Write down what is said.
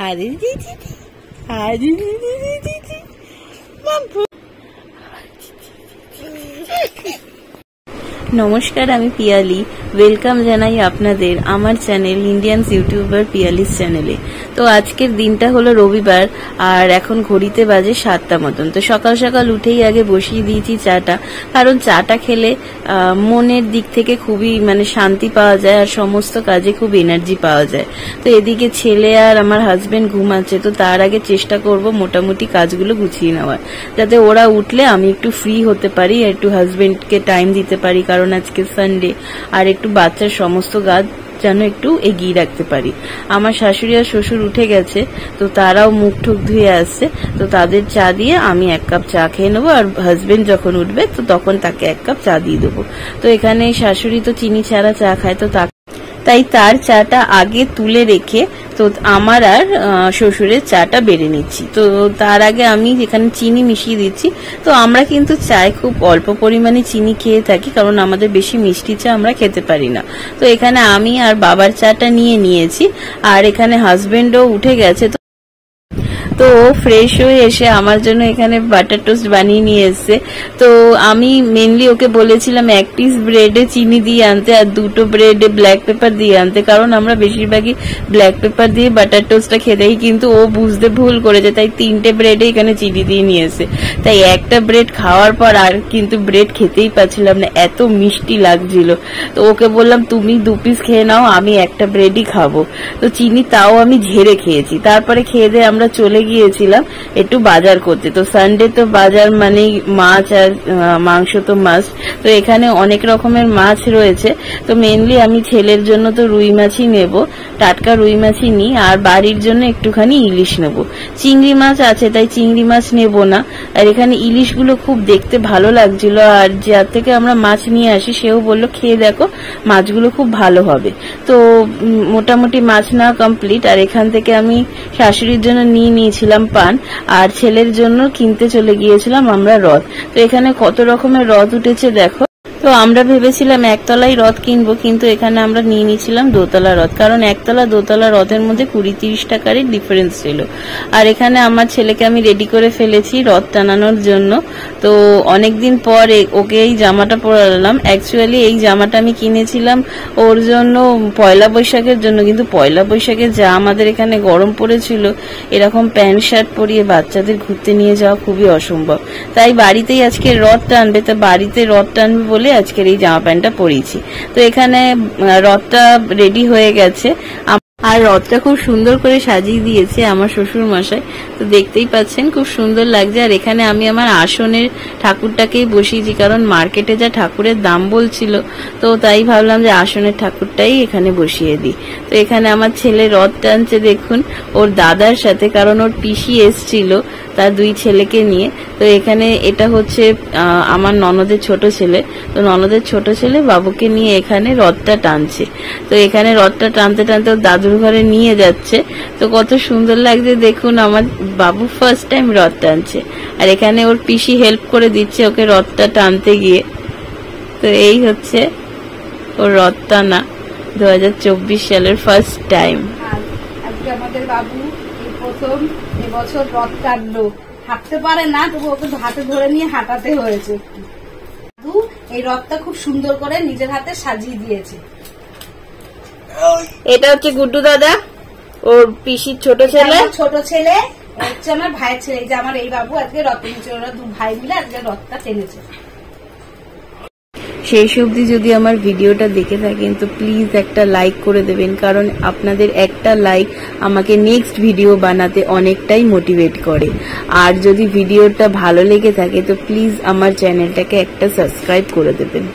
আরে দিদি আরে দিদি নমস্কার, আমি পিয়ালি। ওয়েলকাম জানাই আপনাদের আমার চ্যানেল ইন্ডিয়ান ইউটিউবার পিয়ালিস চ্যানেলে। তো আজকের দিনটা হলো রবিবার, আর এখন ঘড়িতে বাজে 7টা মতন। তো সকাল সকাল উঠেই আগে বসিয়ে দিয়েছি চাটা, কারণ চাটা খেলে মনের দিক থেকে খুবই শান্তি পাওয়া যায়, আর সমস্ত কাজে খুব এনার্জি পাওয়া যায়। তো এদিকে ছেলে আর আমার হাজবেন্ড ঘুমাচ্ছে, তো তার আগে চেষ্টা করব মোটামুটি কাজগুলো গুছিয়ে নেওয়ার, যাতে ওরা উঠলে আমি একটু ফ্রি হতে পারি, একটু হাজবেন্ডকে টাইম দিতে পারি, কারণ আজকে সানডে, আর একটু বাচ্চার সমস্ত কাজ যেন একটু এগিয়ে রাখতে পারি। আমার শাশুড়ি আর শ্বশুর উঠে গেছে, তো তারাও মুখ ঠুক ধুয়ে আসছে, তো তাদের চা দিয়ে আমি 1 কাপ চা খেয়ে নেবো, আর হাজবেন্ড যখন উঠবে তো তখন তাকে 1 কাপ চা দিয়ে দেবো। তো এখানে শাশুড়ি তো চিনি ছাড়া চা খায়, তো তাই তার চাটা আগে তুলে রেখে তো আমার আর শ্বশুরের চাটা বেড়ে নিচ্ছি। তো তার আগে আমি এখানে চিনি মিশিয়ে দিচ্ছি। তো আমরা কিন্তু চায় খুব অল্প পরিমাণে চিনি খেয়ে থাকি, কারণ আমাদের বেশি মিষ্টি চা আমরা খেতে পারি না। তো এখানে আমি আর বাবার চাটা নিয়েছি, আর এখানে হাজবেন্ডও উঠে গেছে। তো ফ্রেশ হয়ে এসে আমার জন্য এখানে বাটার টোস্ট বানিয়ে নিয়ে এসছে। তো আমি মেনলি ওকে বলেছিলাম 1 পিস ব্রেডে চিনি দিয়ে আনতে, আর 2টো ব্রেডে ব্ল্যাক পেপার দিয়ে আনতে, কারণ আমরা বেশিরভাগই ব্ল্যাক পেপার দিয়ে বাটার টোস্টটা খেতেই, কিন্তু ও বুঝতে ভুল করেছে, তাই 3টে ব্রেডে এখানে চিনি দিয়ে নিয়ে এসে। তাই একটা ব্রেড খাওয়ার পর আর কিন্তু ব্রেড খেতেই পাচ্ছিলাম না, এত মিষ্টি লাগছিল। তো ওকে বললাম তুমি 2 পিস খেয়ে নাও, আমি একটা ব্রেডই খাবো। তো চিনি তাও আমি ঝেড়ে খেয়েছি। তারপরে খেয়ে দিয়ে আমরা চলে গিয়েছিলাম একটু বাজার করতে। তো সানডে তো বাজার মানে মাছ আর মাংস তো মাছ। তো এখানে অনেক রকমের মাছ রয়েছে। তো মেনলি আমি ছেলের জন্য তো রুই মাছই নেব, টাটকা রুই মাছই নিই, আর বাড়ির জন্য একটুখানি ইলিশ নেব। চিংড়ি মাছ আছে, তাই চিংড়ি মাছ নেব না। আর এখানে ইলিশগুলো খুব দেখতে ভালো লাগছিল, আর যার থেকে আমরা মাছ নিয়ে আসি সেও বললো খেয়ে দেখো, মাছগুলো খুব ভালো হবে। তো মোটামুটি মাছ নেওয়া কমপ্লিট। আর এখান থেকে আমি শাশুড়ির জন্য নিয়েছিলাম পান, আর ছেলের জন্য কিনতে চলে গিয়েছিলাম আমরা রথ। তো এখানে কত রকমের রথ উঠেছে দেখো। তো আমরা ভেবেছিলাম একতলাই রথ কিনবো, কিন্তু এখানে আমরা নিয়ে নিয়েছিলাম দোতলা রথ, কারণ একতলা দোতলা রথের মধ্যে 20-30 টাকারই ডিফারেন্স ছিল। আর এখানে আমার ছেলেকে আমি রেডি করে ফেলেছি রথ টানানোর জন্য। তো অনেকদিন পর ওকে এই জামাটা পরালাম। অ্যাকচুয়ালি এই জামাটা আমি কিনেছিলাম ওর জন্য পয়লা বৈশাখের জন্য, কিন্তু পয়লা বৈশাখে যা আমাদের এখানে গরম পড়েছিল, এরকম প্যান্ট শার্ট পরিয়ে বাচ্চাদের ঘুরতে নিয়ে যাওয়া খুবই অসম্ভব। তাই বাড়িতেই আজকে রথ টানবে, তো বাড়িতে রথ টানবে বলে আজকের এই জামা প্যান্টটা পরেছি। তো এখানে রথটা রেডি হয়ে গেছে, আর রথটা খুব সুন্দর করে সাজিয়ে দিয়েছে আমার শ্বশুর মশাই। তো দেখতেই পাচ্ছেন খুব সুন্দর লাগছে। আর এখানে আমি আমার আসনের ঠাকুরটাকেই বসিয়েছি, কারণ মার্কেটে যা ঠাকুরের দাম বলছিল, তো তাই ভাবলাম যে আসনের ঠাকুরটাই এখানে বসিয়ে দিই। তো এখানে আমার ছেলে রথ টানছে দেখুন ওর দাদার সাথে, কারণ ওর পিসি এসছিল তার 2 ছেলেকে নিয়ে। তো এখানে এটা হচ্ছে আমার ননদের ছোট ছেলে। তো ননদের ছোট ছেলে বাবুকে নিয়ে এখানে রথটা টানছে। তো এখানে রথটা টানতে টানতে ওর দাদুর ঘরে নিয়ে যাচ্ছে। তো কত সুন্দর লাগছে দেখুন, আমার বাবু ফার্স্ট টাইম রথ টানছে, আর এখানে ওর পিসি হেল্প করে দিচ্ছে ওকে রথটা টানতে গিয়ে। তো এই হচ্ছে ওর রথ টানা 2024 সালের ফার্স্ট টাইম। আজকে আমাদের বাবু প্রথম এবছর রথ টানলো। হাঁটতে পারে না, তবু ওকে হাতে ধরে নিয়ে হাঁটাতে হয়েছে। এই রথটা খুব সুন্দর করে নিজের হাতে সাজিয়ে দিয়েছে। এটা হচ্ছে গুড্ডু দাদা, ওর পিসির ছোট ছেলে হচ্ছে আমার ভাইয়ের ছেলে। এই যে আমার এই বাবু আজকে রথ টেনেছে, ওরা 2 ভাই মিলে আজকে রথটা টেনেছে। শেষ অবধি যদি আমার ভিডিওটা দেখে থাকেন তো প্লিজ একটা লাইক করে দেবেন, কারণ আপনাদের একটা লাইক আমাকে নেক্সট ভিডিও বানাতে অনেকটাই মোটিভেট করে। আর যদি ভিডিওটা ভালো লেগে থাকে তো প্লিজ আমার চ্যানেলটাকে একটা সাবস্ক্রাইব করে দেবেন।